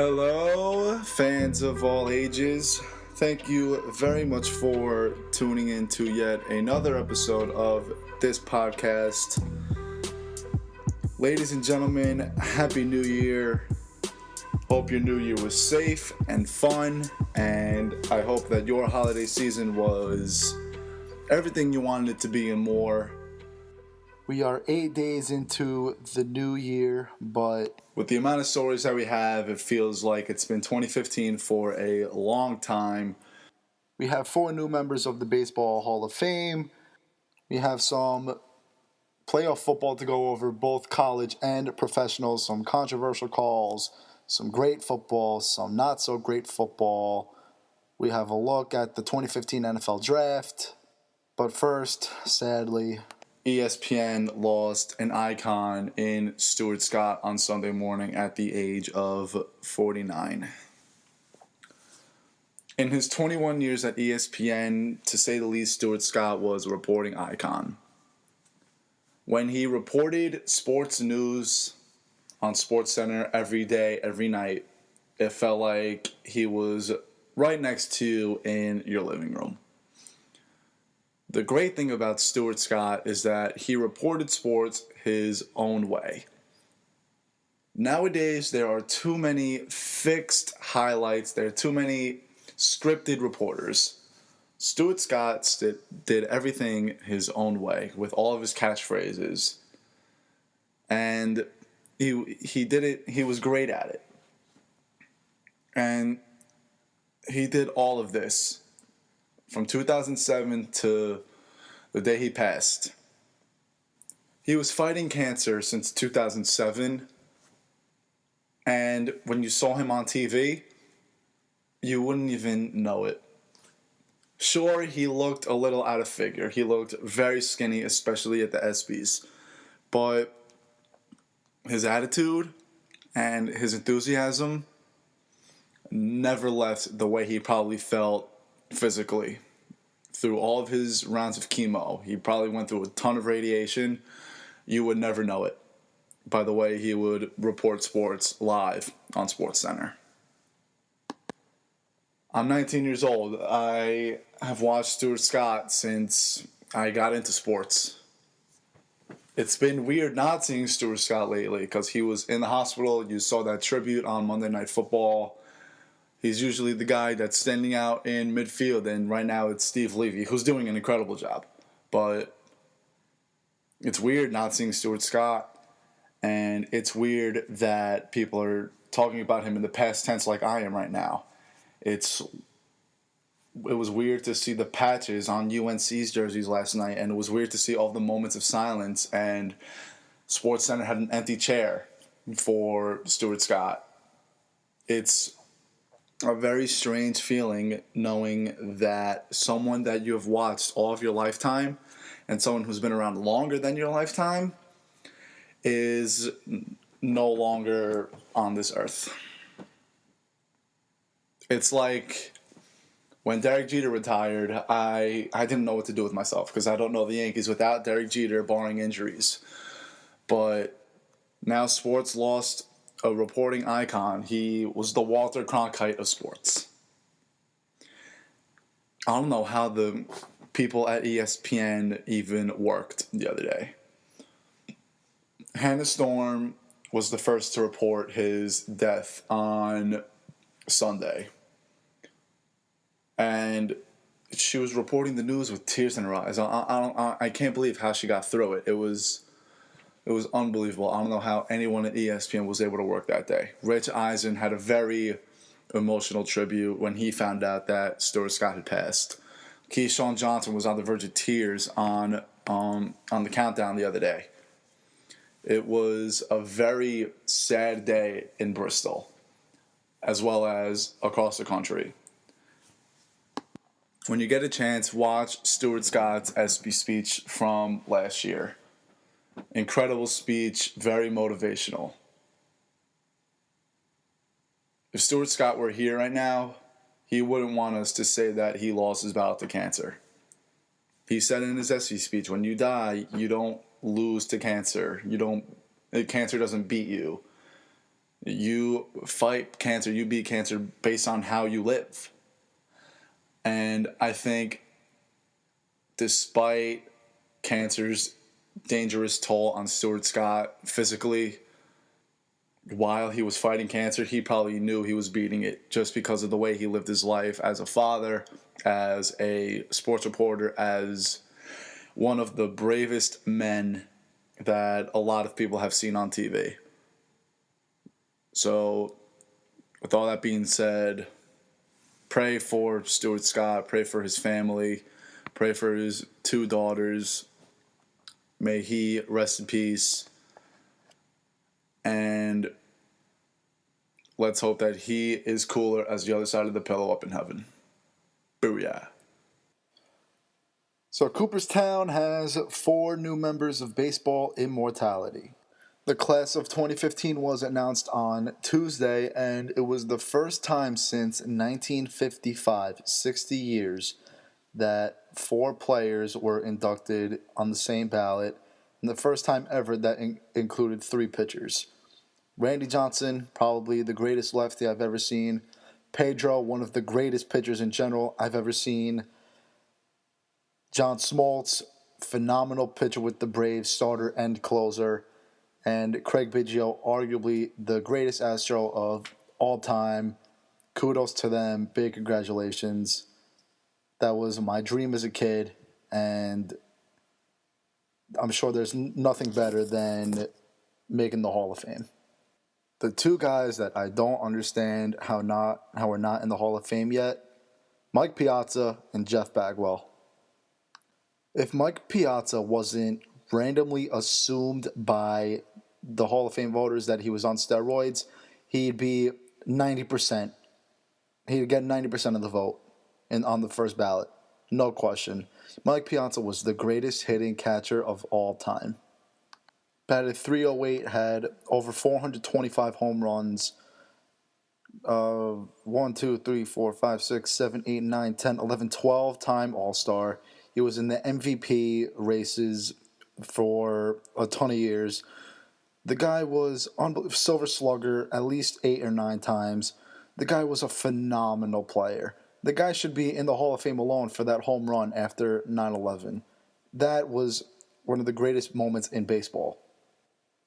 Hello, fans of all ages. Thank you very much for tuning in to yet another episode of this podcast. Ladies and gentlemen, Happy New Year. Hope your new year was safe and fun, and I hope that your holiday season was everything you wanted it to be and more. We are 8 days into the new year, but with the amount of stories that we have, it feels like it's been 2015 for a long time. We have 4 new members of the Baseball Hall of Fame. We have some playoff football to go over, both college and professional, some controversial calls, some great football, some not so great football. We have a look at the 2015 NFL Draft. But first, sadly, ESPN lost an icon in Stuart Scott on Sunday morning at the age of 49. In his 21 years at ESPN, to say the least, Stuart Scott was a reporting icon. When he reported sports news on SportsCenter every day, every night, it felt like he was right next to you in your living room. The great thing about Stuart Scott is that he reported sports his own way. Nowadays, there are too many fixed highlights. There are too many scripted reporters. Stuart Scott did everything his own way with all of his catchphrases. And he did it. He was great at it. And he did all of this from 2007 to the day he passed. He was fighting cancer since 2007, and when you saw him on TV, you wouldn't even know it. Sure, he looked a little out of figure. He looked very skinny, especially at the ESPYs, but his attitude and his enthusiasm never left the way he probably felt physically. Through all of his rounds of chemo, he probably went through a ton of radiation. You would never know it by the way he would report sports live on SportsCenter. I'm 19 years old. I have watched Stuart Scott since I got into sports. It's been weird not seeing Stuart Scott lately because he was in the hospital. You saw that tribute on Monday Night Football. He's usually the guy that's standing out in midfield, and right now it's Steve Levy, who's doing an incredible job. But it's weird not seeing Stuart Scott, and it's weird that people are talking about him in the past tense like I am right now. It was weird to see the patches on UNC's jerseys last night, and it was weird to see all the moments of silence, and SportsCenter had an empty chair for Stuart Scott. It's a very strange feeling knowing that someone that you have watched all of your lifetime and someone who's been around longer than your lifetime is no longer on this earth. It's like when Derek Jeter retired, I didn't know what to do with myself because I don't know the Yankees without Derek Jeter, barring injuries. But now sports lost a reporting icon. He was the Walter Cronkite of sports. I don't know how the people at ESPN even worked the other day. Hannah Storm was the first to report his death on Sunday. And she was reporting the news with tears in her eyes. I can't believe how she got through it. It was unbelievable. I don't know how anyone at ESPN was able to work that day. Rich Eisen had a very emotional tribute when he found out that Stuart Scott had passed. Keyshawn Johnson was on the verge of tears on the countdown the other day. It was a very sad day in Bristol, as well as across the country. When you get a chance, watch Stuart Scott's ESPY speech from last year. Incredible speech, very motivational. If Stuart Scott were here right now, he wouldn't want us to say that he lost his battle to cancer. He said in his ESPY speech, when you die, you don't lose to cancer. Cancer doesn't beat you. You fight cancer, you beat cancer based on how you live. And I think despite cancer's dangerous toll on Stuart Scott physically, while he was fighting cancer, he probably knew he was beating it just because of the way he lived his life as a father, as a sports reporter, as one of the bravest men that a lot of people have seen on TV. So, with all that being said, pray for Stuart Scott, pray for his family, pray for his 2 daughters. May he rest in peace. And let's hope that he is cooler as the other side of the pillow up in heaven. Booyah. So Cooperstown has 4 new members of baseball immortality. The class of 2015 was announced on Tuesday, and it was the first time since 1955, 60 years, that 4 players were inducted on the same ballot, and the first time ever that included 3 pitchers. Randy Johnson, probably the greatest lefty I've ever seen. Pedro, one of the greatest pitchers in general I've ever seen. John Smoltz, phenomenal pitcher with the Braves, starter and closer. And Craig Biggio, arguably the greatest Astro of all time. Kudos to them. Big congratulations. That was my dream as a kid, and I'm sure there's nothing better than making the Hall of Fame. The 2 guys that I don't understand how are not in the Hall of Fame yet, Mike Piazza and Jeff Bagwell. If Mike Piazza wasn't randomly assumed by the Hall of Fame voters that he was on steroids, he'd be 90%. He'd get 90% of the vote on the first ballot. No question. Mike Piazza was the greatest hitting catcher of all time. Batted .308, had over 425 home runs. 1, 2, 3, 4, 5, 6, 7, 8, 9, 10, 11, 12-time All-Star. He was in the MVP races for a ton of years. The guy was Silver Slugger at least 8 or 9 times. The guy was a phenomenal player. The guy should be in the Hall of Fame alone for that home run after 9/11. That was one of the greatest moments in baseball.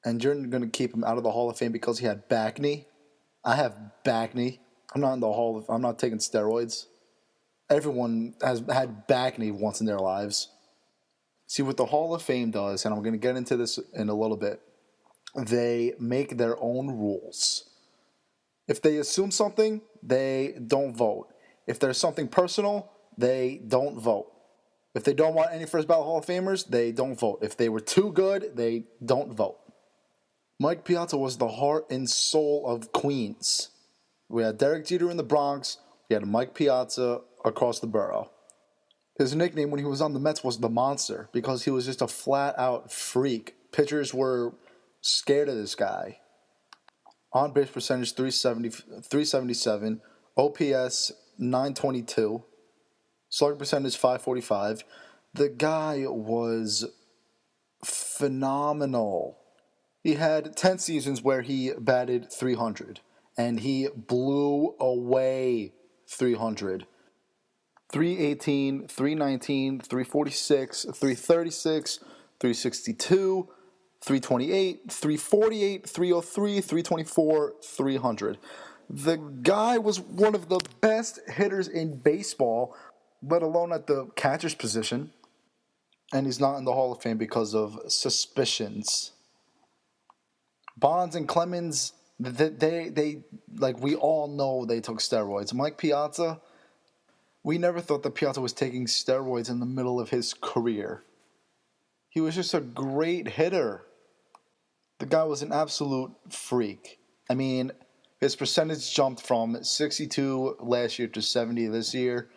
And you're going to keep him out of the Hall of Fame because he had back knee? I have back knee. I'm not taking steroids. Everyone has had back knee once in their lives. See, what the Hall of Fame does, and I'm going to get into this in a little bit, they make their own rules. If they assume something, they don't vote. If there's something personal, they don't vote. If they don't want any first ballot Hall of Famers, they don't vote. If they were too good, they don't vote. Mike Piazza was the heart and soul of Queens. We had Derek Jeter in the Bronx. We had Mike Piazza across the borough. His nickname when he was on the Mets was the Monster because he was just a flat-out freak. Pitchers were scared of this guy. On-base percentage 377, OPS 922, slugging percentage 545. The guy was phenomenal. He had 10 seasons where he batted .300, and he blew away .300. 318, 319, 346, 336, 362, 328, 348, 303, 324, 300. The guy was one of the best hitters in baseball, let alone at the catcher's position. And he's not in the Hall of Fame because of suspicions. Bonds and Clemens, they like we all know they took steroids. Mike Piazza, we never thought that Piazza was taking steroids in the middle of his career. He was just a great hitter. The guy was an absolute freak. I mean, his percentage jumped from 62 last year to 70 this year,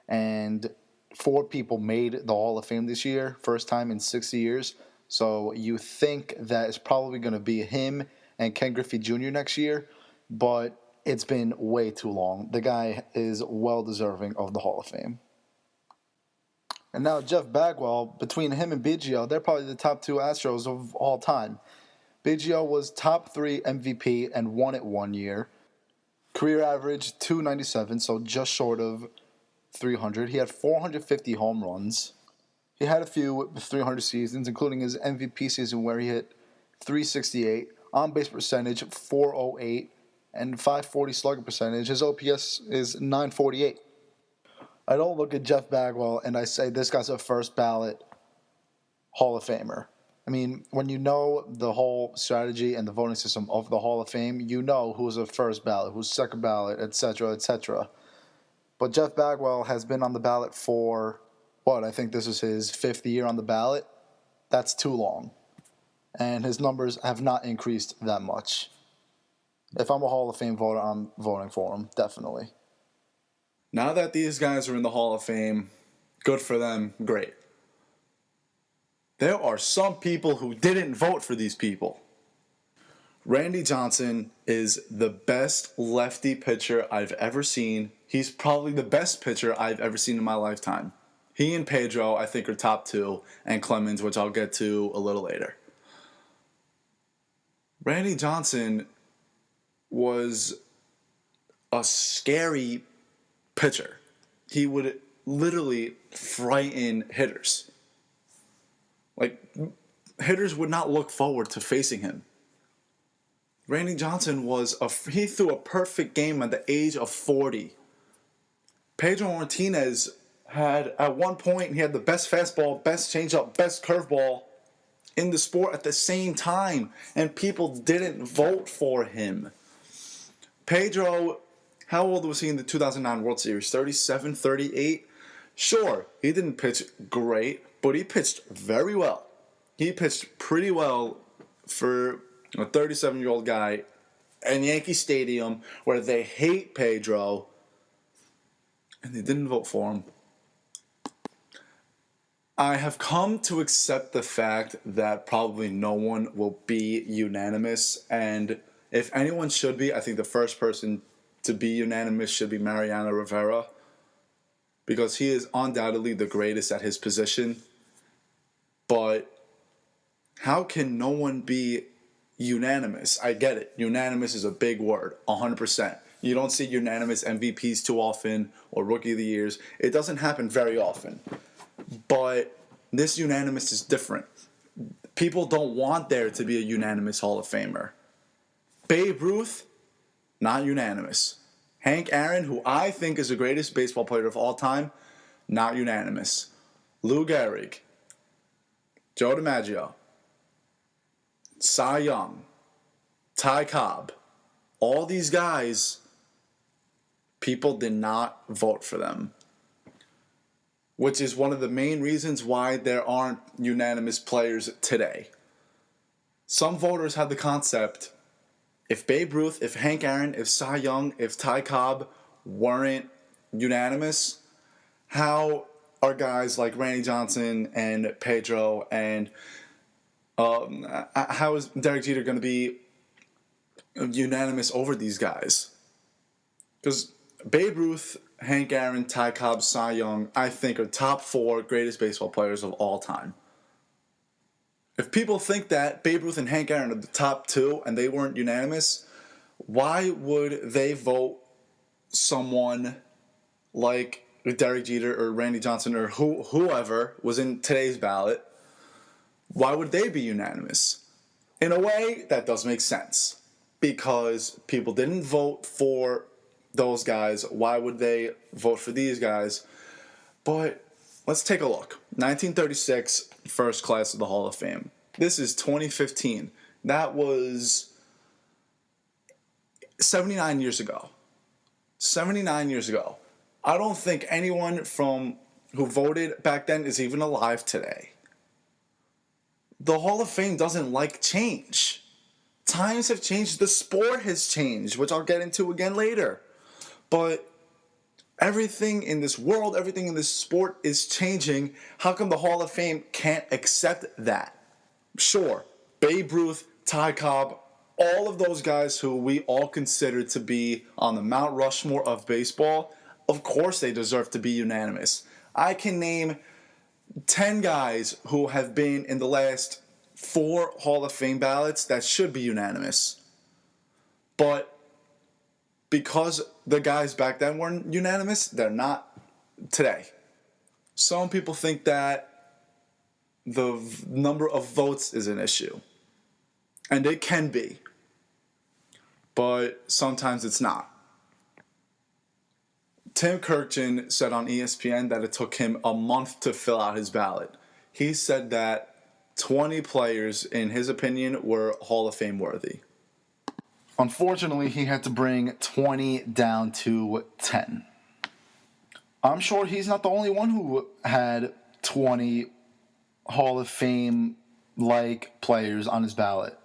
and 4 people made the Hall of Fame this year, first time in 60 years. So you think that it's probably going to be him and Ken Griffey Jr. next year, but it's been way too long. The guy is well deserving of the Hall of Fame. And now Jeff Bagwell, between him and Biggio, they're probably the top 2 Astros of all time. Biggio was top 3 MVP and won it one year. Career average 297, so just short of 300. He had 450 home runs. He had a few 300 seasons, including his MVP season where he hit 368, on-base percentage 408, and 540 slugging percentage. His OPS is 948. I don't look at Jeff Bagwell and I say this guy's a first ballot Hall of Famer. I mean, when you know the whole strategy and the voting system of the Hall of Fame, you know who's a first ballot, who's second ballot, etc., etc. But Jeff Bagwell has been on the ballot for, I think this is his 5th year on the ballot. That's too long. And his numbers have not increased that much. If I'm a Hall of Fame voter, I'm voting for him, definitely. Now that these guys are in the Hall of Fame, good for them, great. There are some people who didn't vote for these people. Randy Johnson is the best lefty pitcher I've ever seen. He's probably the best pitcher I've ever seen in my lifetime. He and Pedro, I think, are top 2, and Clemens, which I'll get to a little later. Randy Johnson was a scary pitcher. He would literally frighten hitters. Hitters would not look forward to facing him. Randy Johnson he threw a perfect game at the age of 40. Pedro Martinez at one point, he had the best fastball, best changeup, best curveball in the sport at the same time, and people didn't vote for him. Pedro, how old was he in the 2009 World Series? 37, 38? Sure, he didn't pitch great, but he pitched very well. He pitched pretty well for a 37-year-old guy in Yankee Stadium where they hate Pedro, and they didn't vote for him. I have come to accept the fact that probably no one will be unanimous, and if anyone should be, I think the first person to be unanimous should be Mariano Rivera, because he is undoubtedly the greatest at his position. But how can no one be unanimous? I get it. Unanimous is a big word, 100%. You don't see unanimous MVPs too often or Rookie of the Years. It doesn't happen very often. But this unanimous is different. People don't want there to be a unanimous Hall of Famer. Babe Ruth, not unanimous. Hank Aaron, who I think is the greatest baseball player of all time, not unanimous. Lou Gehrig, Joe DiMaggio, Cy Young, Ty Cobb, all these guys, people did not vote for them, which is one of the main reasons why there aren't unanimous players today. Some voters had the concept, if Babe Ruth, if Hank Aaron, if Cy Young, if Ty Cobb weren't unanimous, how are guys like Randy Johnson and Pedro and how is Derek Jeter going to be unanimous over these guys? Because Babe Ruth, Hank Aaron, Ty Cobb, Cy Young, I think are top 4 greatest baseball players of all time. If people think that Babe Ruth and Hank Aaron are the top 2 and they weren't unanimous, why would they vote someone like Derek Jeter or Randy Johnson or whoever was in today's ballot? Why would they be unanimous? In a way, that does make sense. Because people didn't vote for those guys. Why would they vote for these guys? But let's take a look. 1936, first class of the Hall of Fame. This is 2015. That was 79 years ago. 79 years ago. I don't think anyone who voted back then is even alive today. The Hall of Fame doesn't like change. Times have changed. The sport has changed, which I'll get into again later. But everything in this world, everything in this sport is changing. How come the Hall of Fame can't accept that? Sure, Babe Ruth, Ty Cobb, all of those guys who we all consider to be on the Mount Rushmore of baseball, of course they deserve to be unanimous. I can name 10 guys who have been in the last 4 Hall of Fame ballots that should be unanimous. But because the guys back then weren't unanimous, they're not today. Some people think that the number of votes is an issue. And it can be. But sometimes it's not. Tim Kurkjian said on ESPN that it took him a month to fill out his ballot. He said that 20 players, in his opinion, were Hall of Fame worthy. Unfortunately, he had to bring 20 down to 10. I'm sure he's not the only one who had 20 Hall of Fame-like players on his ballot.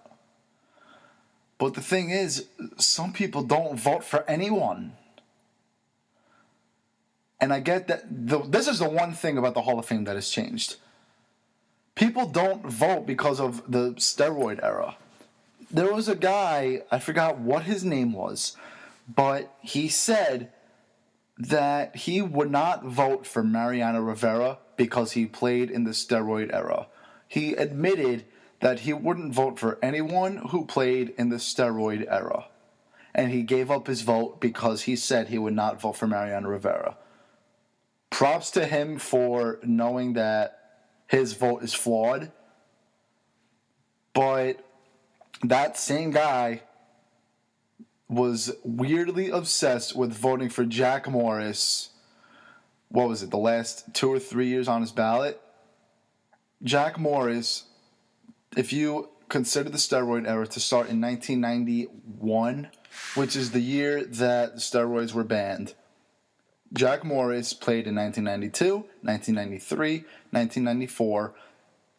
But the thing is, some people don't vote for anyone. And I get that this is the one thing about the Hall of Fame that has changed. People don't vote because of the steroid era. There was a guy, I forgot what his name was, but he said that he would not vote for Mariano Rivera because he played in the steroid era. He admitted that he wouldn't vote for anyone who played in the steroid era. And he gave up his vote because he said he would not vote for Mariano Rivera. Props to him for knowing that his vote is flawed. But that same guy was weirdly obsessed with voting for Jack Morris. What was it, the last 2 or 3 years on his ballot? Jack Morris, if you consider the steroid era to start in 1991, which is the year that the steroids were banned, Jack Morris played in 1992, 1993, 1994,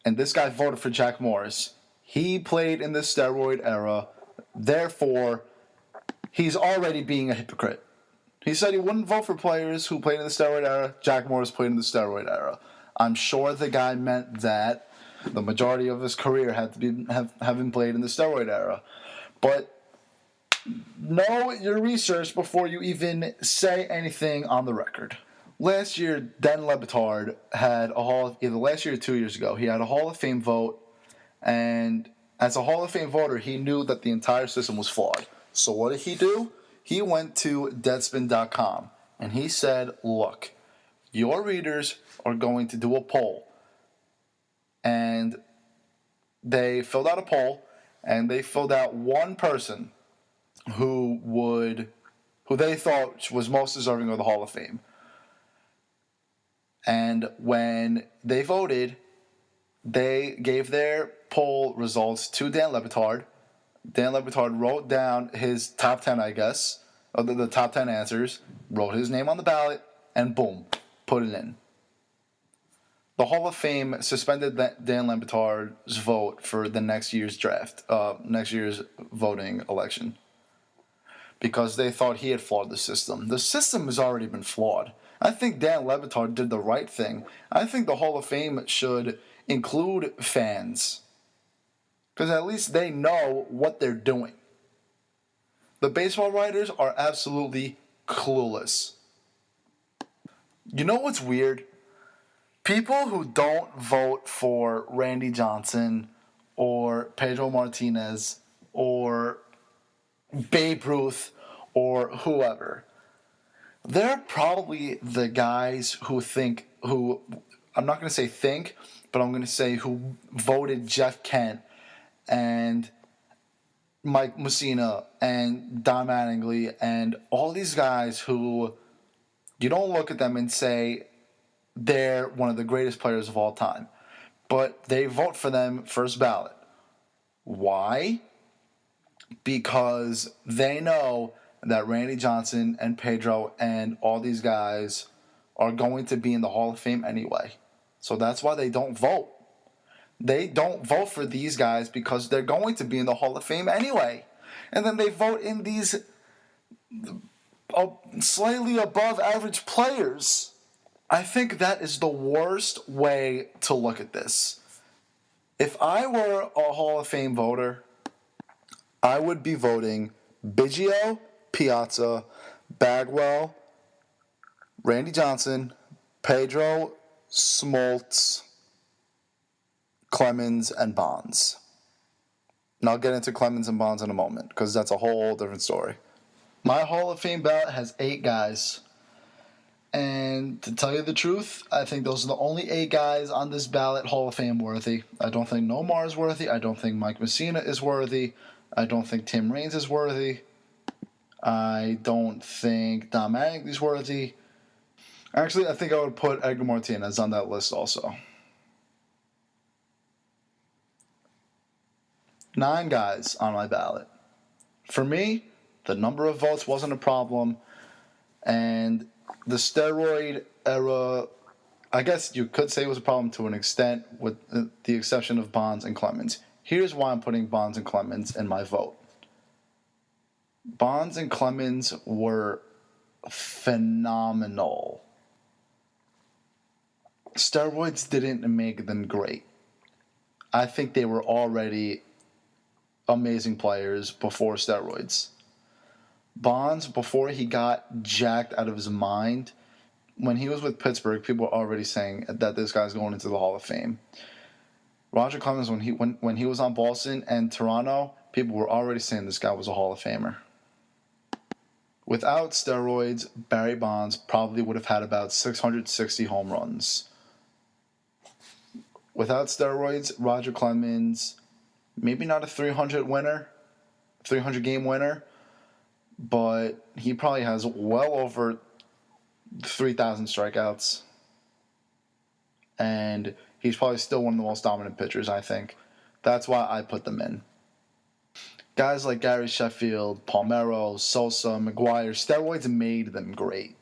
and this guy voted for Jack Morris. He played in the steroid era, therefore, he's already being a hypocrite. He said he wouldn't vote for players who played in the steroid era. Jack Morris played in the steroid era. I'm sure the guy meant that the majority of his career had to be having played in the steroid era. But know your research before you even say anything on the record. Last year, Dan Le Batard had either last year or 2 years ago, he had a Hall of Fame vote, and as a Hall of Fame voter, he knew that the entire system was flawed. So what did he do? He went to Deadspin.com, and he said, look, your readers are going to do a poll. And they filled out a poll, and they filled out one person who they thought was most deserving of the Hall of Fame. And when they voted, they gave their poll results to Dan Le Batard. Dan Le Batard wrote down his top 10, I guess, of the top 10 answers, wrote his name on the ballot, and boom, put it in. The Hall of Fame suspended Dan Le Batard's vote for the next year's next year's voting election, because they thought he had flawed the system. The system has already been flawed. I think Dan Le Batard did the right thing. I think the Hall of Fame should include fans, because at least they know what they're doing. The baseball writers are absolutely clueless. You know what's weird? People who don't vote for Randy Johnson or Pedro Martinez or Babe Ruth or whoever, they're probably the guys who I'm not going to say think, but I'm going to say who voted Jeff Kent and Mike Mussina and Don Mattingly and all these guys who you don't look at them and say they're one of the greatest players of all time, but they vote for them first ballot. Why? Because they know that Randy Johnson and Pedro and all these guys are going to be in the Hall of Fame anyway. So that's why they don't vote. They don't vote for these guys because they're going to be in the Hall of Fame anyway. And then they vote in these slightly above average players. I think that is the worst way to look at this. If I were a Hall of Fame voter, I would be voting Biggio, Piazza, Bagwell, Randy Johnson, Pedro, Smoltz, Clemens, and Bonds. And I'll get into Clemens and Bonds in a moment because that's a whole different story. My Hall of Fame ballot has 8 guys. And to tell you the truth, I think those are the only 8 guys on this ballot Hall of Fame worthy. I don't think Nomar is worthy. I don't think Mike Messina is worthy. I don't think Tim Raines is worthy. I don't think Don Mattingly's worthy. Actually, I think I would put Edgar Martinez on that list also. 9 guys on my ballot. For me, the number of votes wasn't a problem. And the steroid era, I guess you could say was a problem to an extent, with the exception of Bonds and Clemens. Here's why I'm putting Bonds and Clemens in my vote. Bonds and Clemens were phenomenal. Steroids didn't make them great. I think they were already amazing players before steroids. Bonds, before he got jacked out of his mind, when he was with Pittsburgh, people were already saying that this guy's going into the Hall of Fame. Roger Clemens, when he was on Boston and Toronto, people were already saying this guy was a Hall of Famer. Without steroids, Barry Bonds probably would have had about 660 home runs. Without steroids, Roger Clemens, maybe not a 300 game winner, but he probably has well over 3,000 strikeouts. And he's probably still one of the most dominant pitchers, I think. That's why I put them in. Guys like Gary Sheffield, Palmeiro, Sosa, McGuire, steroids made them great.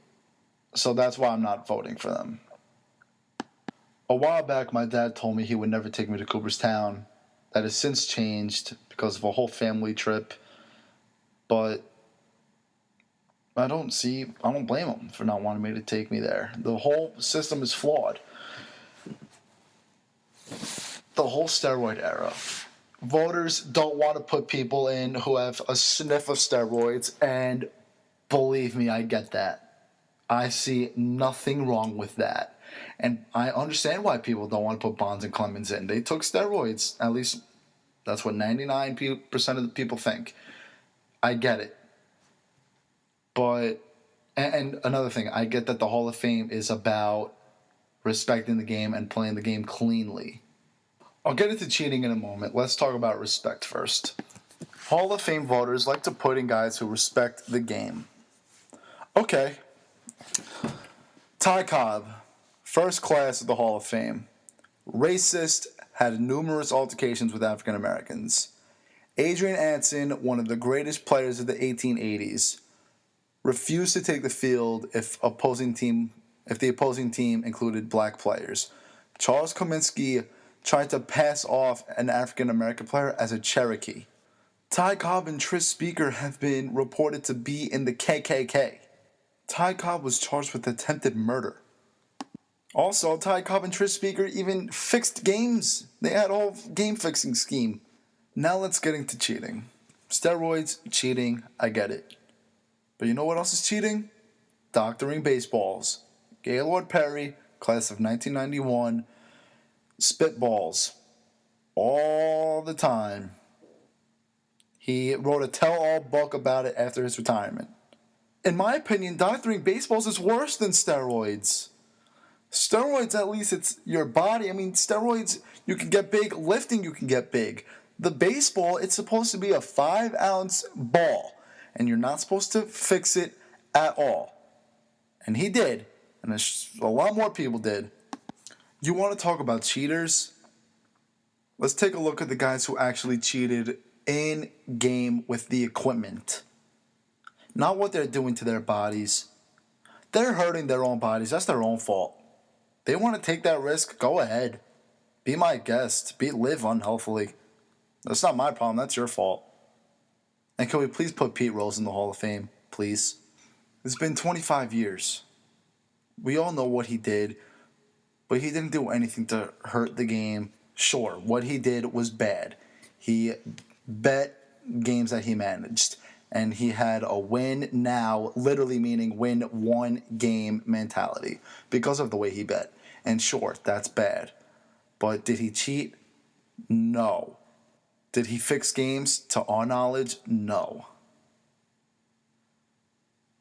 So that's why I'm not voting for them. A while back, my dad told me he would never take me to Cooperstown. That has since changed because of a whole family trip. But I don't blame him for not wanting me to take me there. The whole system is flawed. The whole steroid era. Voters don't want to put people in who have a sniff of steroids, and believe me, I get that. I see nothing wrong with that. And I understand why people don't want to put Bonds and Clemens in. They took steroids. At least that's what 99% of the people think. I get it. But, and another thing, I get that the Hall of Fame is about respecting the game and playing the game cleanly. I'll get into cheating in a moment. Let's talk about respect first. Hall of Fame voters like to put in guys who respect the game. Okay. Ty Cobb, first class of the Hall of Fame. Racist, had numerous altercations with African Americans. Adrian Anson, one of the greatest players of the 1880s, refused to take the field if the opposing team included black players. Charles Cominsky tried to pass off an African American player as a Cherokee. Ty Cobb and Tris Speaker have been reported to be in the KKK. Ty Cobb was charged with attempted murder. Also, Ty Cobb and Tris Speaker even fixed games. They had a whole game-fixing scheme. Now let's get into cheating. Steroids, cheating, I get it. But you know what else is cheating? Doctoring baseballs. Gaylord Perry, class of 1991, spitballs all the time. He wrote a tell-all book about it after his retirement. In my opinion, doctoring baseballs is worse than steroids. Steroids, at least it's your body. I mean, steroids, you can get big. Lifting, you can get big. The baseball, it's supposed to be a 5-ounce ball, and you're not supposed to fix it at all. And he did, and a lot more people did. You want to talk about cheaters? Let's take a look at the guys who actually cheated in game with the equipment. Not what they're doing to their bodies. They're hurting their own bodies. That's their own fault. They want to take that risk, go ahead. Be my guest. Live unhealthily. That's not my problem. That's your fault. And can we please put Pete Rose in the Hall of Fame, please? It's been 25 years. We all know what he did, but he didn't do anything to hurt the game. Sure, what he did was bad. He bet games that he managed, and he had a win now, literally meaning win one game mentality because of the way he bet. And sure, that's bad. But did he cheat? No. Did he fix games? To our knowledge, no.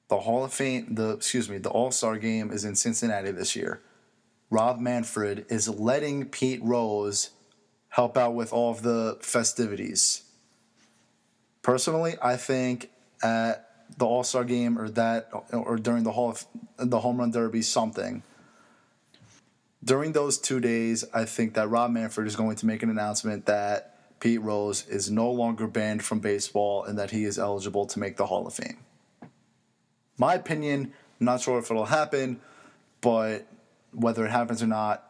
The Hall of Fame, the All-Star game is in Cincinnati this year. Rob Manfred is letting Pete Rose help out with all of the festivities. Personally, I think at the All-Star game or during the Home Run Derby, something. During those 2 days, I think that Rob Manfred is going to make an announcement that Pete Rose is no longer banned from baseball and that he is eligible to make the Hall of Fame. My opinion, not sure if it'll happen, but whether it happens or not,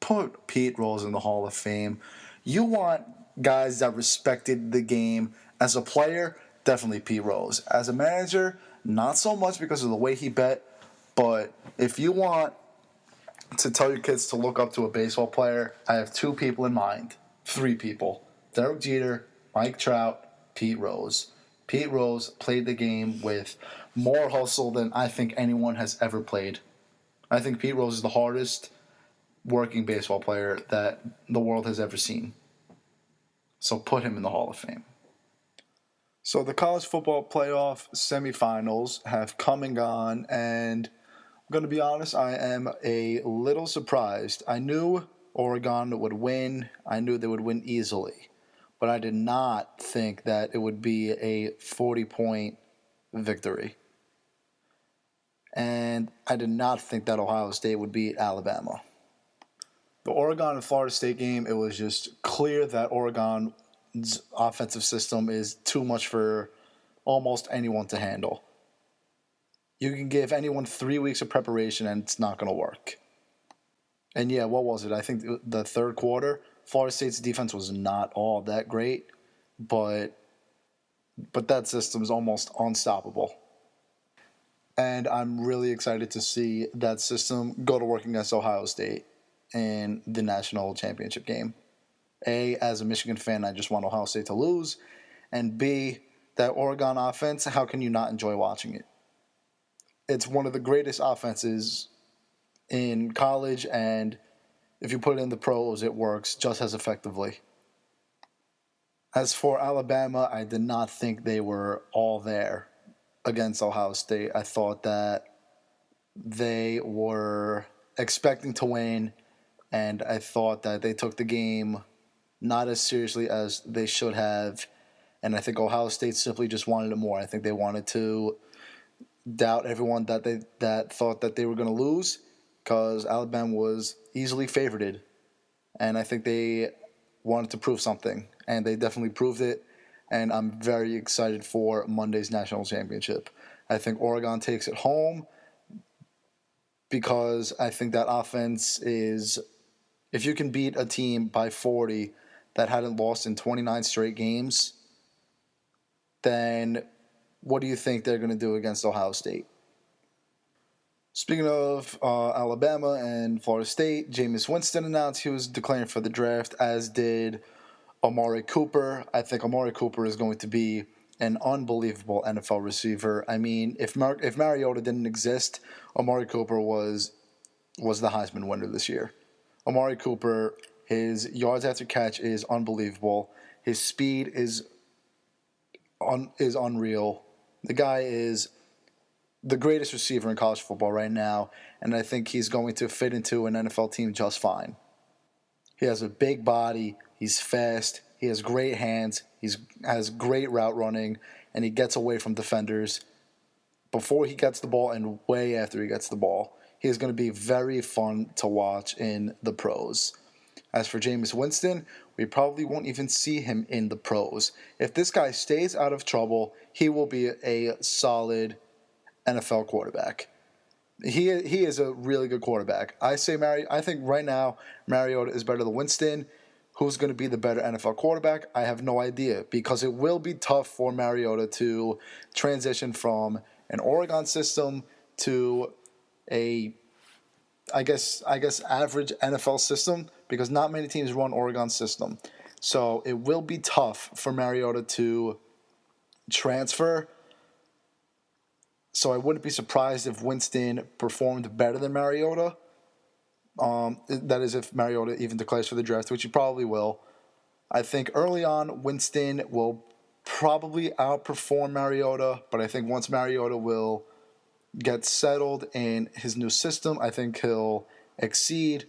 put Pete Rose in the Hall of Fame. You want guys that respected the game. As a player, definitely Pete Rose. As a manager, not so much because of the way he bet, but if you want to tell your kids to look up to a baseball player, I have 2 people in mind. 3 people. Derek Jeter, Mike Trout, Pete Rose. Pete Rose played the game with more hustle than I think anyone has ever played. I think Pete Rose is the hardest working baseball player that the world has ever seen. So put him in the Hall of Fame. So the college football playoff semifinals have come and gone, and I'm going to be honest, I am a little surprised. I knew Oregon would win. I knew they would win easily. But I did not think that it would be a 40-point victory. And I did not think that Ohio State would beat Alabama. The Oregon and Florida State game, it was just clear that Oregon's offensive system is too much for almost anyone to handle. You can give anyone 3 weeks of preparation and it's not going to work. And yeah, what was it? I think the third quarter, Florida State's defense was not all that great, but that system is almost unstoppable. And I'm really excited to see that system go to work against Ohio State in the national championship game. A, as a Michigan fan, I just want Ohio State to lose. And B, that Oregon offense, how can you not enjoy watching it? It's one of the greatest offenses in college, and if you put it in the pros, it works just as effectively. As for Alabama, I did not think they were all there against Ohio State. I thought that they were expecting to win, and I thought that they took the game not as seriously as they should have, and I think Ohio State simply just wanted it more. I think they wanted to doubt everyone that thought that they were going to lose, because Alabama was easily favored, and I think they wanted to prove something, and they definitely proved it, and I'm very excited for Monday's national championship. I think Oregon takes it home because I think that offense is, if you can beat a team by 40 that hadn't lost in 29 straight games, then what do you think they're going to do against Ohio State? Speaking of Alabama and Florida State, Jameis Winston announced he was declaring for the draft, as did Amari Cooper. I think Amari Cooper is going to be an unbelievable NFL receiver. I mean, if Mariota didn't exist, Amari Cooper was the Heisman winner this year. Amari Cooper, his yards after catch is unbelievable. His speed is unreal. The guy is the greatest receiver in college football right now, and I think he's going to fit into an NFL team just fine. He has a big body, he's fast, he has great hands, he has great route running, and he gets away from defenders before he gets the ball and way after he gets the ball. He is going to be very fun to watch in the pros. As for Jameis Winston, we probably won't even see him in the pros. If this guy stays out of trouble, he will be a solid NFL quarterback. He is a really good quarterback. I think right now Mariota is better than Winston. Who's going to be the better NFL quarterback? I have no idea, because it will be tough for Mariota to transition from an Oregon system to a I guess average NFL system, because not many teams run Oregon system. So it will be tough for Mariota to transfer. So I wouldn't be surprised if Winston performed better than Mariota. That is, if Mariota even declares for the draft, which he probably will. I think early on, Winston will probably outperform Mariota, but I think once Mariota will get settled in his new system, I think he'll exceed.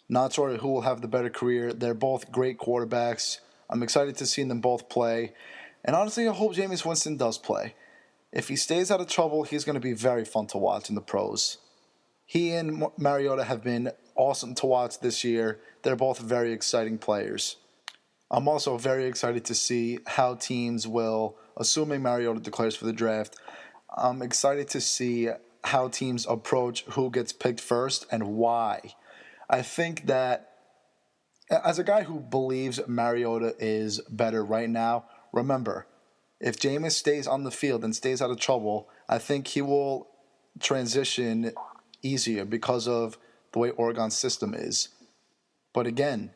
Not sure who will have the better career. They're both great quarterbacks. I'm excited to see them both play. And honestly, I hope Jameis Winston does play. If he stays out of trouble, he's going to be very fun to watch in the pros. He and Mariota have been awesome to watch this year. They're both very exciting players. I'm also very excited to see how teams will, assuming Mariota declares for the draft, I'm excited to see how teams approach who gets picked first and why. I think that as a guy who believes Mariota is better right now, remember, if Jameis stays on the field and stays out of trouble, I think he will transition easier because of the way Oregon's system is. But again,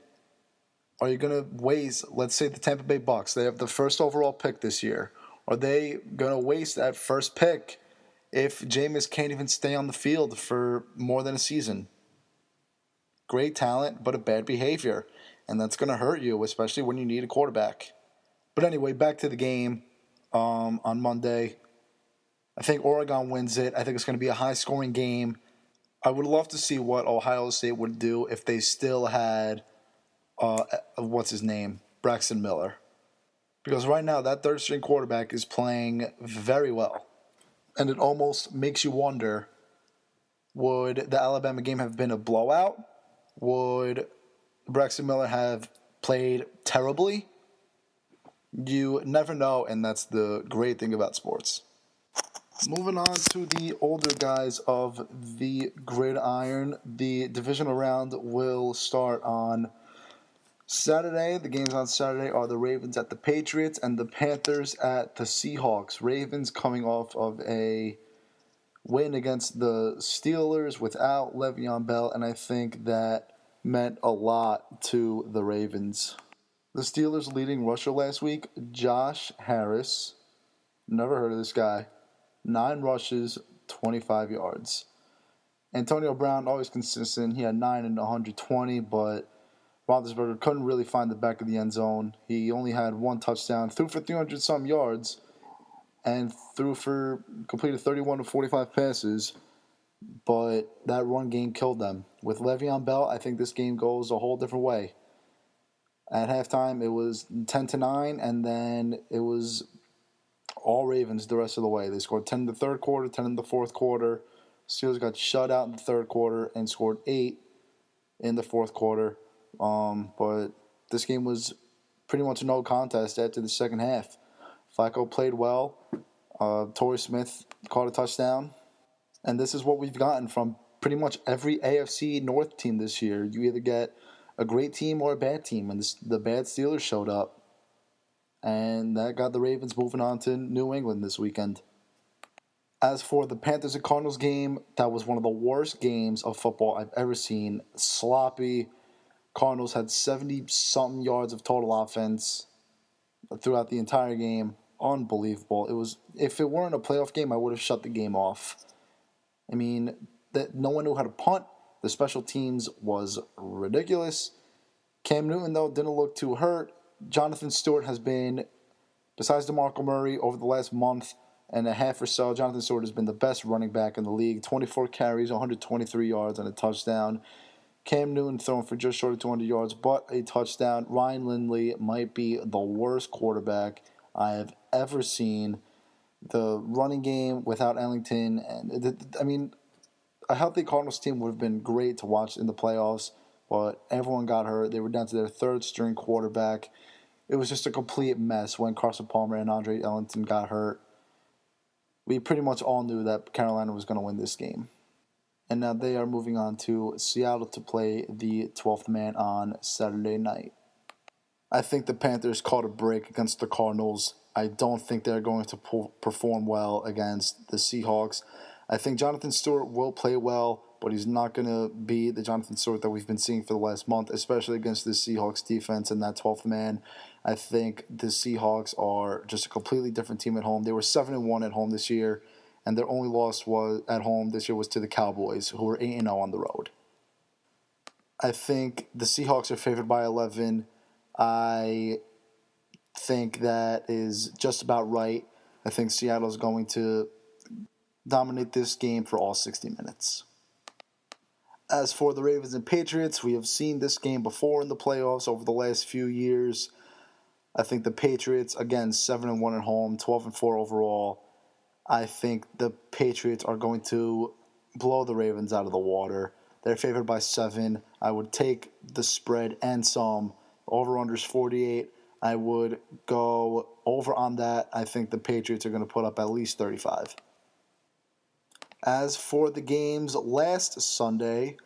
are you going to waste, let's say the Tampa Bay Bucks, they have the first overall pick this year. Are they going to waste that first pick if Jameis can't even stay on the field for more than a season? Great talent, but a bad behavior. And that's going to hurt you, especially when you need a quarterback. But anyway, back to the game on Monday. I think Oregon wins it. I think it's going to be a high-scoring game. I would love to see what Ohio State would do if they still had, what's his name, Braxton Miller. Because right now, that third-string quarterback is playing very well. And it almost makes you wonder, would the Alabama game have been a blowout? Would Braxton Miller have played terribly? You never know, and that's the great thing about sports. Moving on to the older guys of the gridiron, the divisional round will start on Saturday. The games on Saturday are the Ravens at the Patriots and the Panthers at the Seahawks. Ravens coming off of a win against the Steelers without Le'Veon Bell, and I think that meant a lot to the Ravens. The Steelers' leading rusher last week, Josh Harris, never heard of this guy, 9 rushes, 25 yards. Antonio Brown, always consistent. He had 9 and 120, but Roethlisberger couldn't really find the back of the end zone. He only had 1 touchdown, threw for 300-some yards, and completed 31 of 45 passes, but that run game killed them. With Le'Veon Bell, I think this game goes a whole different way. At halftime, it was 10-9, and then it was all Ravens the rest of the way. They scored 10 in the third quarter, 10 in the fourth quarter. Steelers got shut out in the third quarter and scored 8 in the fourth quarter. But this game was pretty much a no contest after the second half. Flacco played well. Torrey Smith caught a touchdown. And this is what we've gotten from pretty much every AFC North team this year. You either get a great team or a bad team, and the bad Steelers showed up. And that got the Ravens moving on to New England this weekend. As for the Panthers and Cardinals game, that was one of the worst games of football I've ever seen. Sloppy. Cardinals had 70-something yards of total offense throughout the entire game. Unbelievable. If it weren't a playoff game, I would have shut the game off. I mean, no one knew how to punt. The special teams was ridiculous. Cam Newton, though, didn't look too hurt. Jonathan Stewart has been, besides DeMarco Murray, over the last month and a half or so, Jonathan Stewart has been the best running back in the league. 24 carries, 123 yards, and a touchdown. Cam Newton throwing for just short of 200 yards, but a touchdown. Ryan Lindley might be the worst quarterback I have ever seen. The running game without Ellington, and a healthy Cardinals team would have been great to watch in the playoffs, but everyone got hurt. They were down to their third-string quarterback. It was just a complete mess when Carson Palmer and Andre Ellington got hurt. We pretty much all knew that Carolina was going to win this game. And now they are moving on to Seattle to play the 12th man on Saturday night. I think the Panthers caught a break against the Cardinals. I don't think they're going to perform well against the Seahawks. I think Jonathan Stewart will play well, but he's not going to be the Jonathan Stewart that we've been seeing for the last month, especially against the Seahawks defense and that 12th man. I think the Seahawks are just a completely different team at home. They were 7-1 at home this year, and their only loss at home this year was to the Cowboys, who were 8-0 on the road. I think the Seahawks are favored by 11. I think that is just about right. I think Seattle is going to dominate this game for all 60 minutes. As for the Ravens and Patriots, we have seen this game before in the playoffs over the last few years. I think the Patriots, again, 7-1 at home, 12-4 overall. I think the Patriots are going to blow the Ravens out of the water. They're favored by 7. I would take the spread and some. Over-unders 48. I would go over on that. I think the Patriots are going to put up at least 35. As for the games last Sunday,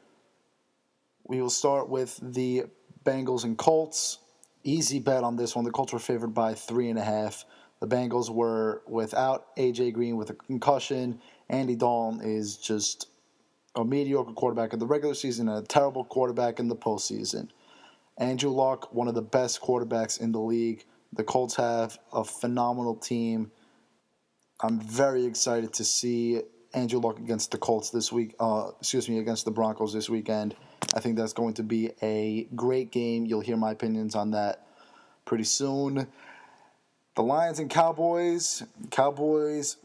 we will start with the Bengals and Colts. Easy bet on this one. The Colts were favored by 3.5. The Bengals were without A.J. Green with a concussion. Andy Dalton is just a mediocre quarterback in the regular season and a terrible quarterback in the postseason. Andrew Luck, one of the best quarterbacks in the league. The Colts have a phenomenal team. I'm very excited to see Andrew Luck against the Colts this week. Against the Broncos this weekend. I think that's going to be a great game. You'll hear my opinions on that pretty soon. The Lions and Cowboys. Cowboys,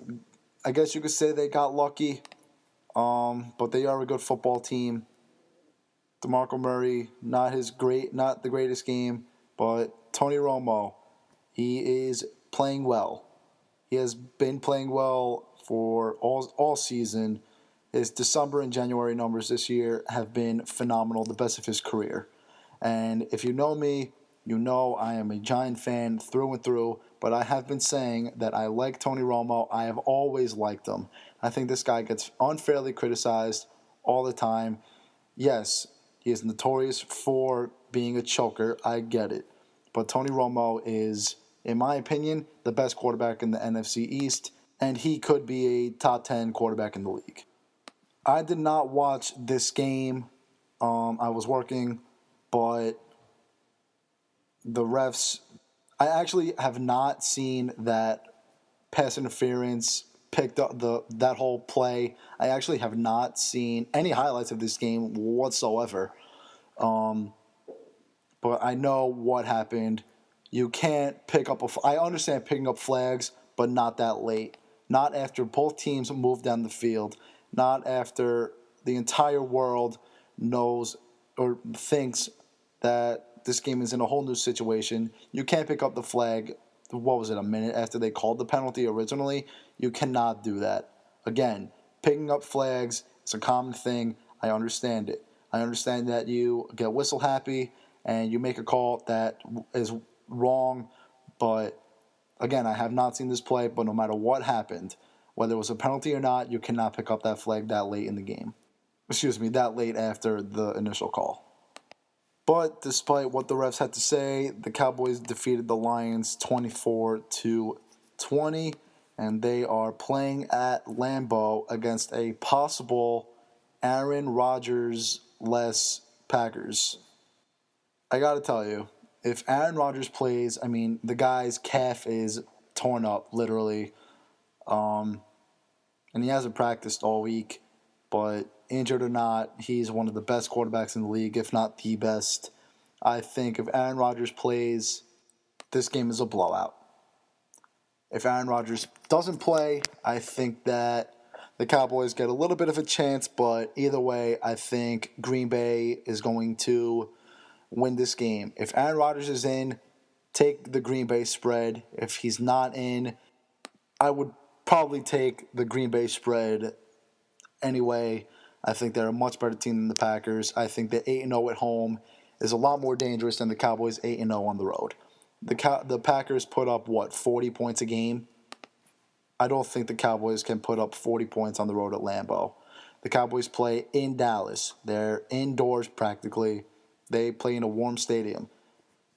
I guess you could say they got lucky, but they are a good football team. DeMarco Murray, not the greatest game, but Tony Romo, he is playing well. He has been playing well for all season. His December and January numbers this year have been phenomenal, the best of his career. And if you know me, you know I am a Giant fan through and through, but I have been saying that I like Tony Romo. I have always liked him. I think this guy gets unfairly criticized all the time. Yes, he is notorious for being a choker. I get it. But Tony Romo is, in my opinion, the best quarterback in the NFC East, and he could be a top 10 quarterback in the league. I did not watch this game. I was working, but the refs, I actually have not seen that pass interference picked up that whole play. I actually have not seen any highlights of this game whatsoever. But I know what happened. You can't pick up I understand picking up flags, but not that late. Not after both teams move down the field. Not after the entire world knows or thinks that this game is in a whole new situation. You can't pick up the flag, what was it, a minute after they called the penalty originally? You cannot do that. Again, picking up flags is a common thing. I understand it. I understand that you get whistle happy and you make a call that is wrong, but again, I have not seen this play, but no matter what happened, whether it was a penalty or not, you cannot pick up that flag that late in the game. That late after the initial call. But despite what the refs had to say, the Cowboys defeated the Lions 24-20, and they are playing at Lambeau against a possible Aaron Rodgers-less Packers. I gotta tell you, if Aaron Rodgers plays, the guy's calf is torn up, literally. And he hasn't practiced all week, but injured or not, he's one of the best quarterbacks in the league, if not the best. I think if Aaron Rodgers plays, this game is a blowout. If Aaron Rodgers doesn't play, I think that the Cowboys get a little bit of a chance, but either way, I think Green Bay is going to win this game. If Aaron Rodgers is in, take the Green Bay spread. If he's not in, I would probably take the Green Bay spread anyway. I think they're a much better team than the Packers. I think the 8-0 at home is a lot more dangerous than the Cowboys 8-0 on the road. The Packers put up, 40 points a game? I don't think the Cowboys can put up 40 points on the road at Lambeau. The Cowboys play in Dallas. They're indoors practically. They play in a warm stadium.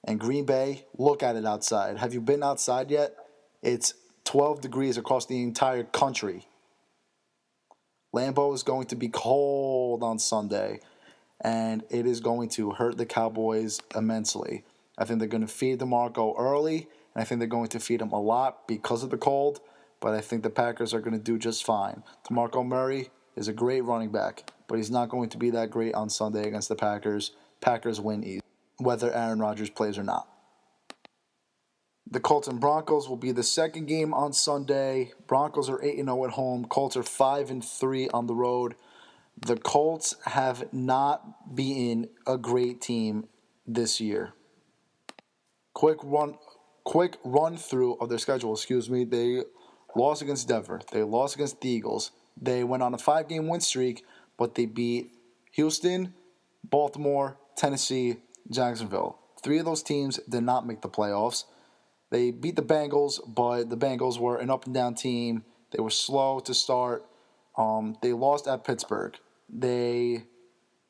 And Green Bay, look at it outside. Have you been outside yet? It's 12 degrees across the entire country. Lambeau is going to be cold on Sunday, and it is going to hurt the Cowboys immensely. I think they're going to feed DeMarco early, and I think they're going to feed him a lot because of the cold, but I think the Packers are going to do just fine. DeMarco Murray is a great running back, but he's not going to be that great on Sunday against the Packers. Packers win easy, whether Aaron Rodgers plays or not. The Colts and Broncos will be the second game on Sunday. Broncos are 8-0 at home. Colts are 5-3 on the road. The Colts have not been a great team this year. Quick run through of their schedule. They lost against Denver. They lost against the Eagles. They went on a 5-game win streak, but they beat Houston, Baltimore, Tennessee, Jacksonville. 3 of those teams did not make the playoffs. They beat the Bengals, but the Bengals were an up-and-down team. They were slow to start. They lost at Pittsburgh. They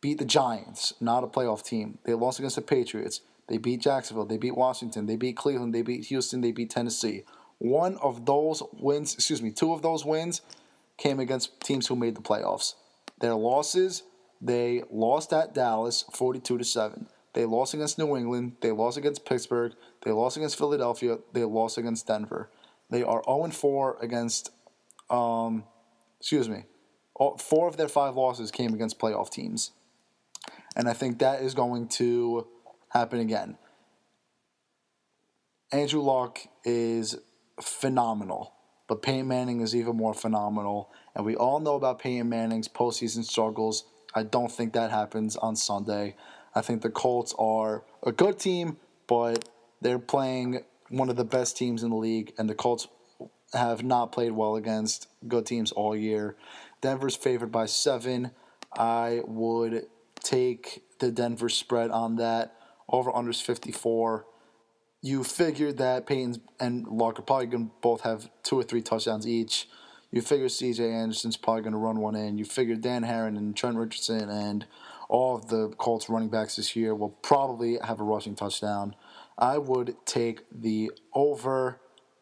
beat the Giants, not a playoff team. They lost against the Patriots. They beat Jacksonville. They beat Washington. They beat Cleveland. They beat Houston. They beat Tennessee. Two of those wins came against teams who made the playoffs. Their losses, they lost at Dallas 42-7. They lost against New England. They lost against Pittsburgh. They lost against Philadelphia. They lost against Denver. They are 0-4 against, 4 of their 5 losses came against playoff teams. And I think that is going to happen again. Andrew Luck is phenomenal, but Peyton Manning is even more phenomenal. And we all know about Peyton Manning's postseason struggles. I don't think that happens on Sunday. I think the Colts are a good team, but they're playing one of the best teams in the league, and the Colts have not played well against good teams all year. Denver's favored by 7. I would take the Denver spread on that. Over-under's 54. You figure that Peyton and Luck are probably going to both have 2 or 3 touchdowns each. You figure C.J. Anderson's probably going to run one in. You figure Dan Herron and Trent Richardson and all of the Colts running backs this year will probably have a rushing touchdown. I would take the over,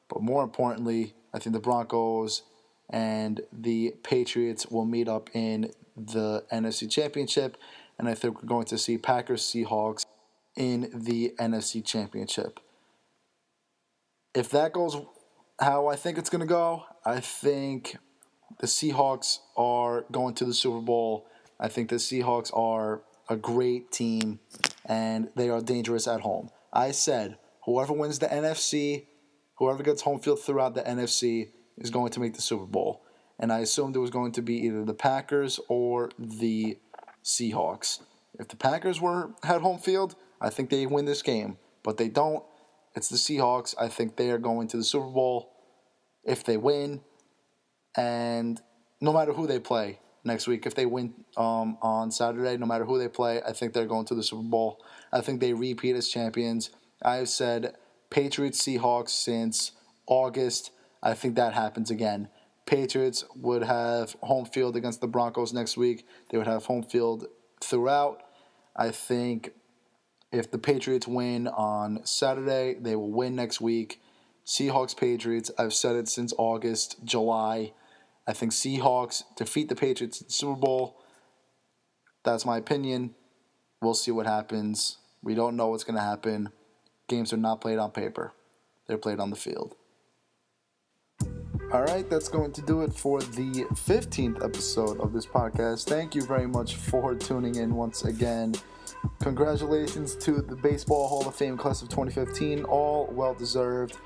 but more importantly, I think the Broncos and the Patriots will meet up in the NFC Championship, and I think we're going to see Packers-Seahawks in the NFC Championship. If that goes how I think it's going to go, I think the Seahawks are going to the Super Bowl. I think the Seahawks are a great team, and they are dangerous at home. I said whoever wins the NFC, whoever gets home field throughout the NFC is going to make the Super Bowl. And I assumed it was going to be either the Packers or the Seahawks. If the Packers had home field, I think they win this game. But they don't. It's the Seahawks. I think they are going to the Super Bowl if they win. And no matter who they play next week, if they win on Saturday, no matter who they play, I think they're going to the Super Bowl. I think they repeat as champions. I've said Patriots-Seahawks since August. I think that happens again. Patriots would have home field against the Broncos next week. They would have home field throughout. I think if the Patriots win on Saturday, they will win next week. Seahawks-Patriots, I've said it since August, July. I think Seahawks defeat the Patriots in the Super Bowl. That's my opinion. We'll see what happens. We don't know what's going to happen. Games are not played on paper. They're played on the field. All right, that's going to do it for the 15th episode of this podcast. Thank you very much for tuning in once again. Congratulations to the Baseball Hall of Fame class of 2015. All well-deserved.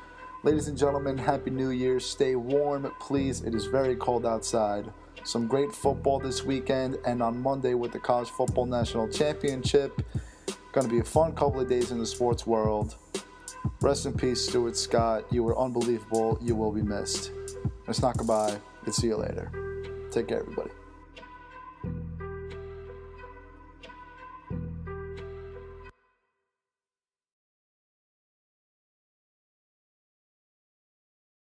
Ladies and gentlemen, Happy New Year. Stay warm, please. It is very cold outside. Some great football this weekend, and on Monday with the College Football National Championship. Going to be a fun couple of days in the sports world. Rest in peace, Stuart Scott. You were unbelievable. You will be missed. It's not goodbye. We'll see you later. Take care, everybody.